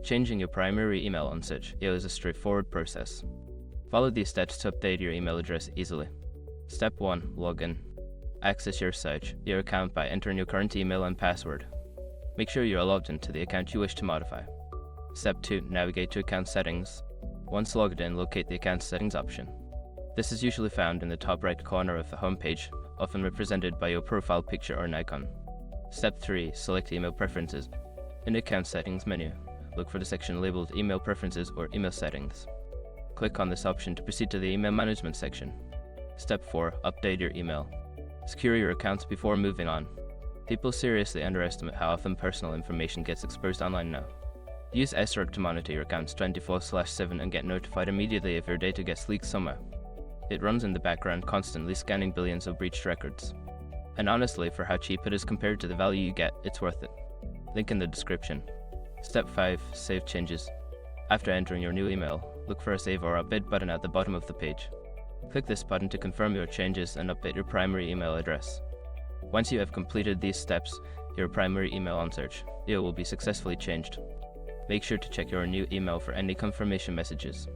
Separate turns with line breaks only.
Changing your primary email on Search is a straightforward process. Follow these steps to update your email address easily. Step 1. Login. Access your account by entering your current email and password. Make sure you are logged into the account you wish to modify. Step 2. Navigate to Account Settings. Once logged in, locate the Account Settings option. This is usually found in the top right corner of the home page, often represented by your profile picture or an icon. Step 3. Select Email Preferences. In the Account Settings menu, look for the section labeled Email Preferences or Email Settings. Click on this option to proceed to the Email Management section. Step 4. Update your email. Secure your accounts before moving on. People seriously underestimate how often personal information gets exposed online now. Use SROC to monitor your accounts 24/7 and get notified immediately if your data gets leaked somewhere. It runs in the background, constantly scanning billions of breached records. And honestly, for how cheap it is compared to the value you get, it's worth it. Link in the description. Step 5. Save changes. After entering your new email, look for a Save or Update button at the bottom of the page. Click this button to confirm your changes and update your primary email address. Once you have completed these steps, your primary email on Search will be successfully changed. Make sure to check your new email for any confirmation messages.